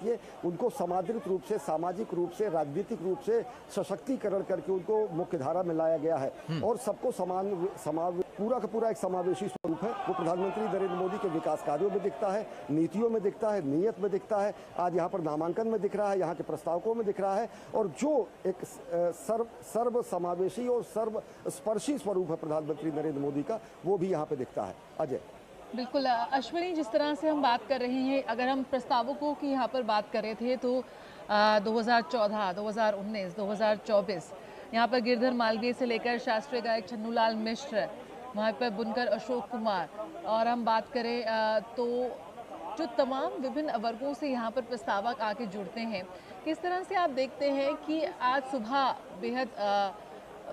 करके उनको समाजिक रूप से, सामाजिक रूप से, राजनीतिक रूप से सशक्तिकरण करके उनको मुख्य धारा में लाया गया है और सबको पूरा का पूरा एक समावेशी स्वरूप है। वो प्रधानमंत्री नरेंद्र मोदी के विकास कार्यों में दिखता है, नीतियों में दिखता है, नीयत में दिखता है, आज यहाँ पर नामांकन में दिख रहा है, यहाँ के प्रस्तावकों में दिख रहा है और जो एक सर्व समावेशी और सर्वस्पर्शी स्वरूप है प्रधानमंत्री नरेंद्र मोदी का, वो भी यहाँ पे दिखता है। अजय। बिल्कुल अश्विनी, जिस तरह से हम बात कर रहे हैं, अगर हम प्रस्तावकों की यहाँ पर बात कर रहे थे तो 2014, 2019, 2024 यहाँ पर गिरधर मालवीय से लेकर शास्त्रीय गायक छन्नूलाल मिश्र, वहाँ पर बुनकर अशोक कुमार, और हम बात करें तो जो तमाम विभिन्न वर्गों से यहाँ पर प्रस्तावक आके जुड़ते हैं, किस तरह से आप देखते हैं कि आज सुबह बेहद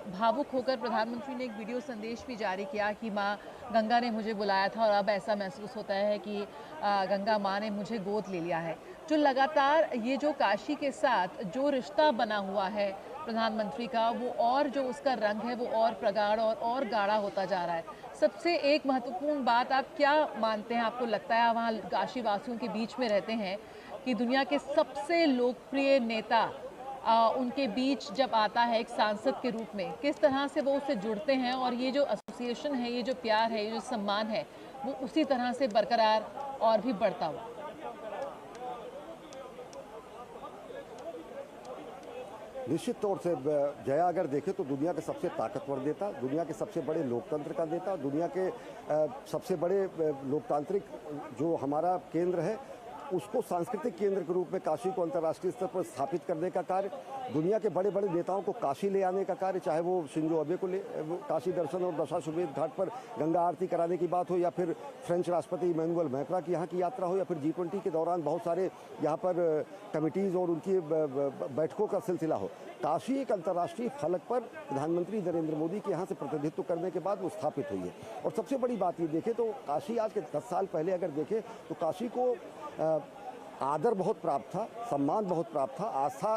भावुक होकर प्रधानमंत्री ने एक वीडियो संदेश भी जारी किया कि माँ गंगा ने मुझे बुलाया था और अब ऐसा महसूस होता है कि गंगा माँ ने मुझे गोद ले लिया है। जो लगातार ये जो काशी के साथ जो रिश्ता बना हुआ है प्रधानमंत्री का, वो और जो उसका रंग है वो और प्रगाढ़ और गाढ़ा होता जा रहा है। सबसे एक महत्वपूर्ण बात आप क्या मानते हैं, आपको लगता है वहाँ काशी वासियों के बीच में रहते हैं कि दुनिया के सबसे लोकप्रिय नेता उनके बीच जब आता है एक सांसद के रूप में, किस तरह से वो उससे जुड़ते हैं और ये जो एसोसिएशन है, ये जो प्यार है, ये जो सम्मान है, वो उसी तरह से बरकरार और भी बढ़ता हुआ? निश्चित तौर से जया, अगर देखें तो दुनिया के सबसे ताकतवर नेता, दुनिया के सबसे बड़े लोकतंत्र का नेता, दुनिया के सबसे बड़े लोकतांत्रिक जो हमारा केंद्र है, उसको सांस्कृतिक केंद्र के रूप में काशी को अंतर्राष्ट्रीय स्तर पर स्थापित करने का कार्य, दुनिया के बड़े बड़े नेताओं को काशी ले आने का कार्य, चाहे वो शिंजो अबे को काशी दर्शन और दशाश्वमेध घाट पर गंगा आरती कराने की बात हो, या फिर फ्रेंच राष्ट्रपति इमैनुअल मैक्रा की यहाँ की यात्रा हो, या फिर G20 के दौरान बहुत सारे यहाँ पर कमिटीज़ और उनकी बैठकों का सिलसिला हो। काशी एक अंतर्राष्ट्रीय फलक पर प्रधानमंत्री नरेंद्र मोदी के यहाँ से प्रतिनिधित्व करने के बाद वो स्थापित हुई है। और सबसे बड़ी बात ये देखें तो काशी आज के 10 साल पहले अगर देखें तो काशी को आदर बहुत प्राप्त था, सम्मान बहुत प्राप्त था, आस्था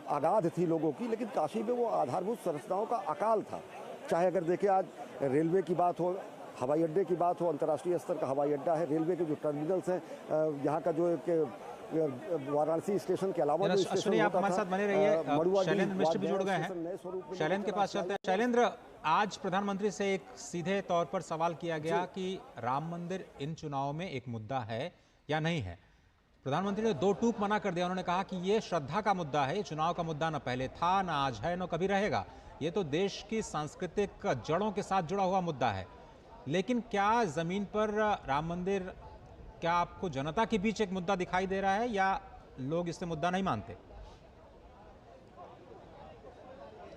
अगाध थी लोगों की, लेकिन काशी में वो आधारभूत संरचनाओं का अकाल था। चाहे अगर देखें आज रेलवे की बात हो, हवाई अड्डे की बात हो, अंतर्राष्ट्रीय स्तर का हवाई अड्डा है, रेलवे के जो टर्मिनल्स हैं, यहाँ का जो एक वाराणसी स्टेशन के अलावा अश्विनी, आप हमारे साथ बने रहिए। शैलेंद्र मिश्र भी जुड़ गए हैं, शैलेंद्र के पास चलते हैं। शैलेंद्र, आज प्रधानमंत्री से एक सीधे तौर पर सवाल किया गया कि राम मंदिर इन चुनाव में एक मुद्दा है या नहीं है। प्रधानमंत्री ने दो टूक मना कर दिया। उन्होंने कहा कि ये श्रद्धा का मुद्दा है, ये चुनाव का मुद्दा न पहले था, न आज है, न कभी रहेगा। ये तो देश की सांस्कृतिक जड़ों के साथ जुड़ा हुआ मुद्दा है। लेकिन क्या जमीन पर राम मंदिर, क्या आपको जनता के बीच एक मुद्दा दिखाई दे रहा है या लोग इससे मुद्दा नहीं मानते?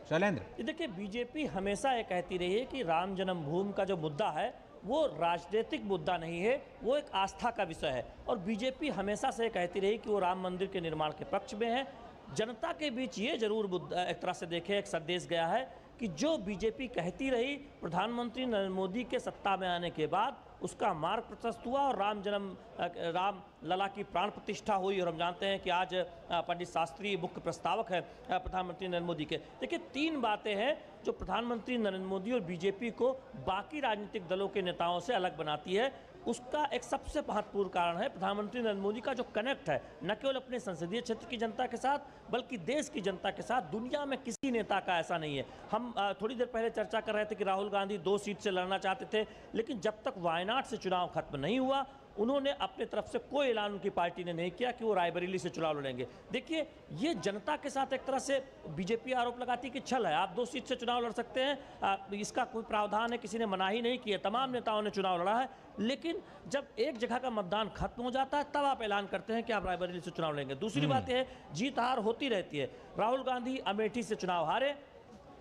शैलेंद्र, देखिए, बीजेपी हमेशा ये कहती रही है कि राम जन्मभूमि का जो मुद्दा है वो राजनीतिक मुद्दा नहीं है, वो एक आस्था का विषय है। और बीजेपी हमेशा से कहती रही कि वो राम मंदिर के निर्माण के पक्ष में है। जनता के बीच ये जरूर एक तरह से देखें एक संदेश गया है कि जो बीजेपी कहती रही, प्रधानमंत्री नरेंद्र मोदी के सत्ता में आने के बाद उसका मार्ग प्रशस्त हुआ और राम लला की प्राण प्रतिष्ठा हुई। और हम जानते हैं कि आज पंडित शास्त्री मुख्य प्रस्तावक है प्रधानमंत्री नरेंद्र मोदी के। देखिए, 3 बातें हैं जो प्रधानमंत्री नरेंद्र मोदी और बीजेपी को बाकी राजनीतिक दलों के नेताओं से अलग बनाती है। उसका एक सबसे महत्वपूर्ण कारण है प्रधानमंत्री नरेंद्र मोदी का जो कनेक्ट है, न केवल अपने संसदीय क्षेत्र की जनता के साथ बल्कि देश की जनता के साथ। दुनिया में किसी नेता का ऐसा नहीं है। हम थोड़ी देर पहले चर्चा कर रहे थे कि राहुल गांधी 2 सीट से लड़ना चाहते थे, लेकिन जब तक वायनाड से चुनाव खत्म नहीं हुआ, उन्होंने अपने तरफ से कोई ऐलान उनकी पार्टी ने नहीं किया कि वो रायबरेली से चुनाव लड़ेंगे। देखिए, ये जनता के साथ एक तरह से बीजेपी आरोप लगाती है कि छल है, आप 2 सीट से चुनाव लड़ सकते हैं, इसका कोई प्रावधान है, किसी ने मनाही नहीं की है, तमाम नेताओं ने चुनाव लड़ा है। लेकिन जब एक जगह का मतदान खत्म हो जाता है तब आप ऐलान करते हैं कि आप रायबरेली से चुनाव लेंगे। दूसरी बात यह है, जीत हार होती रहती है। राहुल गांधी अमेठी से चुनाव हारे,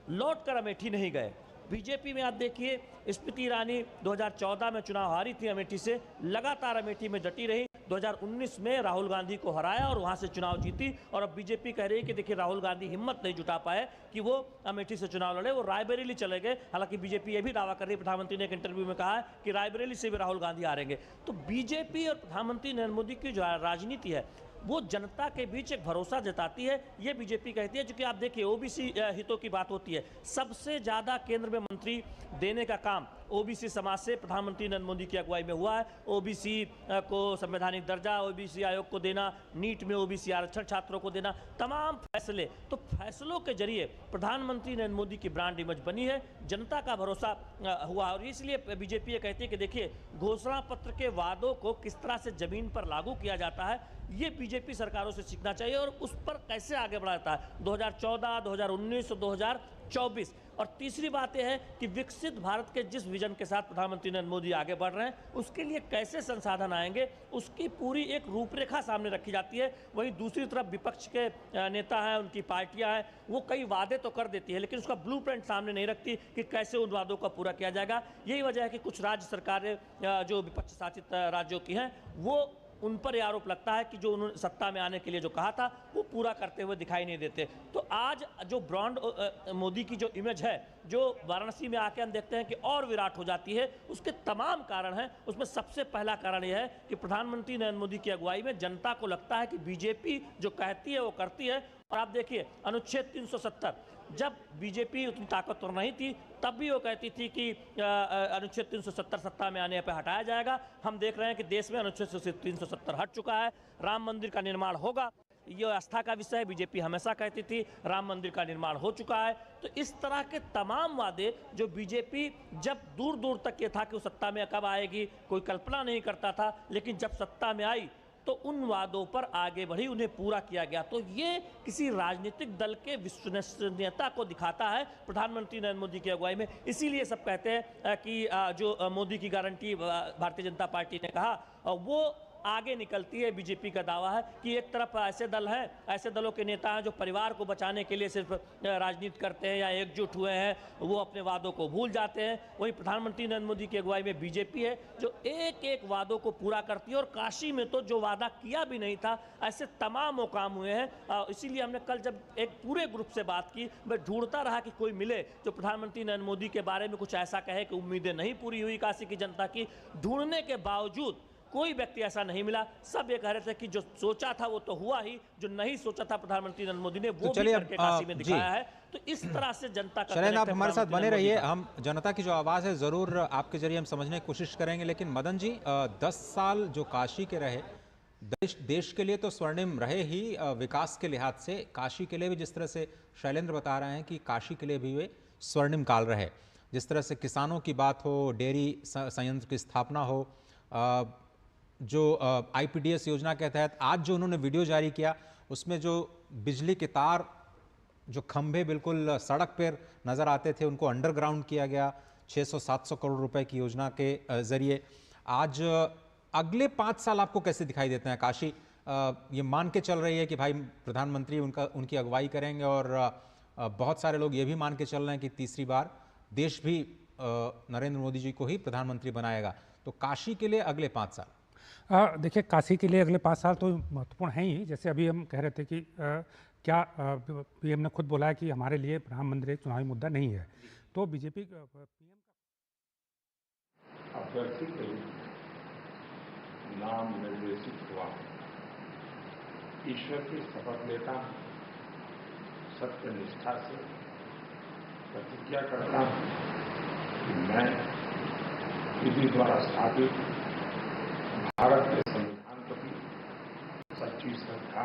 लौट कर अमेठी नहीं गए। बीजेपी में आप देखिए, स्मृति ईरानी 2014 में चुनाव हारी थी अमेठी से, लगातार अमेठी में डटी रही। 2019 में राहुल गांधी को हराया और वहां से चुनाव जीती। और अब बीजेपी कह रही है कि देखिए, राहुल गांधी हिम्मत नहीं जुटा पाए कि वो अमेठी से चुनाव लड़े, वो रायबरेली चले गए। हालांकि बीजेपी ये भी दावा कर रही है, प्रधानमंत्री ने एक इंटरव्यू में कहा है कि रायबरेली से भी राहुल गांधी हारेंगे। तो बीजेपी और प्रधानमंत्री नरेंद्र मोदी की जो राजनीति है वो जनता के बीच एक भरोसा जताती है, ये बीजेपी कहती है। क्योंकि आप देखिए ओबीसी हितों की बात होती है, सबसे ज़्यादा केंद्र में मंत्री देने का काम ओबीसी समाज से प्रधानमंत्री नरेंद्र मोदी की अगुवाई में हुआ है। ओबीसी को संवैधानिक दर्जा, ओबीसी आयोग को देना, नीट में ओबीसी आरक्षण छात्रों को देना, तमाम फैसले, तो फैसलों के जरिए प्रधानमंत्री नरेंद्र मोदी की ब्रांड इमेज बनी है, जनता का भरोसा हुआ। और इसलिए बीजेपी ये कहती है कि देखिए घोषणा पत्र के वादों को किस तरह से जमीन पर लागू किया जाता है, ये बीजेपी सरकारों से सीखना चाहिए और उस पर कैसे आगे बढ़ा जाता है 2014, 2019 और 2024। और तीसरी बात यह है कि विकसित भारत के जिस विजन के साथ प्रधानमंत्री नरेंद्र मोदी आगे बढ़ रहे हैं, उसके लिए कैसे संसाधन आएंगे, उसकी पूरी एक रूपरेखा सामने रखी जाती है। वहीं दूसरी तरफ विपक्ष के नेता हैं, उनकी पार्टियां हैं, वो कई वादे तो कर देती है लेकिन उसका ब्लूप्रिंट सामने नहीं रखती कि कैसे उन वादों का पूरा किया जाएगा। यही वजह है कि कुछ राज्य सरकारें जो विपक्ष शासित राज्यों की हैं, वो उन पर यह आरोप लगता है कि जो उन्होंने सत्ता में आने के लिए जो कहा था वो पूरा करते हुए दिखाई नहीं देते। तो आज जो ब्रांड मोदी की जो इमेज है, जो वाराणसी में आके हम देखते हैं कि और विराट हो जाती है, उसके तमाम कारण हैं। उसमें सबसे पहला कारण यह है कि प्रधानमंत्री नरेंद्र मोदी की अगुवाई में जनता को लगता है कि बीजेपी जो कहती है वो करती है। और आप देखिए अनुच्छेद 370, जब बीजेपी उतनी ताकतवर नहीं थी तब भी वो कहती थी कि अनुच्छेद 370 सत्ता में आने पर हटाया जाएगा। हम देख रहे हैं कि देश में अनुच्छेद 370 हट चुका है, राम मंदिर का निर्माण होगा, ये आस्था का विषय है। बीजेपी हमेशा कहती थी राम मंदिर का निर्माण हो चुका है। तो इस तरह के तमाम वादे जो बीजेपी जब दूर दूर तक ये था कि वो सत्ता में कब आएगी कोई कल्पना नहीं करता था, लेकिन जब सत्ता में आई तो उन वादों पर आगे बढ़ी, उन्हें पूरा किया गया। तो ये किसी राजनीतिक दल के विश्वसनीयता को दिखाता है प्रधानमंत्री नरेंद्र मोदी की अगुवाई में। इसीलिए सब कहते हैं कि जो मोदी की गारंटी भारतीय जनता पार्टी ने कहा, वो आगे निकलती है। बीजेपी का दावा है कि एक तरफ ऐसे दल हैं, ऐसे दलों के नेता हैं जो परिवार को बचाने के लिए सिर्फ राजनीति करते हैं या एकजुट हुए हैं, वो अपने वादों को भूल जाते हैं। वहीं प्रधानमंत्री नरेंद्र मोदी की अगुवाई में बीजेपी है जो एक एक वादों को पूरा करती है। और काशी में तो जो वादा किया भी नहीं था, ऐसे तमाम वो काम हुए हैं। इसीलिए हमने कल जब एक पूरे ग्रुप से बात की, मैं ढूंढता रहा कि कोई मिले जो प्रधानमंत्री नरेंद्र मोदी के बारे में कुछ ऐसा कहे कि उम्मीदें नहीं पूरी हुई काशी की जनता की। ढूंढने के बावजूद कोई व्यक्ति ऐसा नहीं मिला। सब ये कह रहे थे कि जो सोचा था वो तो हुआ ही, जो नहीं सोचा था प्रधानमंत्री नरेंद्र मोदी ने वो भी करके काशी में दिखाया है। तो इस तरह से जनता का शैलेंद्र, आप हमारे साथ बने रहिए। हम जनता की जो आवाज़ है ज़रूर आपके जरिए हम समझने की कोशिश करेंगे। लेकिन मदन जी, 10 साल जो काशी के रहे, देश के लिए तो स्वर्णिम रहे ही, विकास के लिहाज से काशी के लिए भी, जिस तरह से शैलेंद्र बता रहे हैं कि काशी के लिए भी वे स्वर्णिम काल रहे। जिस तरह से किसानों की बात हो, डेयरी संयंत्र की स्थापना हो, जो IPDS योजना के तहत आज जो उन्होंने वीडियो जारी किया, उसमें जो बिजली के तार, जो खंभे बिल्कुल सड़क पर नज़र आते थे, उनको अंडरग्राउंड किया गया 600-700 करोड़ रुपए की योजना के ज़रिए। आज अगले 5 साल आपको कैसे दिखाई देते हैं? काशी ये मान के चल रही है कि भाई प्रधानमंत्री उनकी अगुवाई करेंगे, और बहुत सारे लोग ये भी मान के चल रहे हैं कि तीसरी बार देश भी नरेंद्र मोदी जी को ही प्रधानमंत्री बनाएगा। तो काशी के लिए अगले 5 साल, देखिए काशी के लिए अगले 5 साल तो महत्वपूर्ण हैं ही। जैसे अभी हम कह रहे थे कि क्या PM ने खुद बोला है कि हमारे लिए प्रधानमंत्री एक चुनावी मुद्दा नहीं है। तो बीजेपी PM अभ्यर्थी के नाम निर्देशित हुआ, ईश्वर की शपथ लेता हूं, सत्य निष्ठा से प्रतिज्ञा करता हूं कि मैं विधि द्वारा स्थापित भारत के संविधान प्रति सच्ची श्रद्धा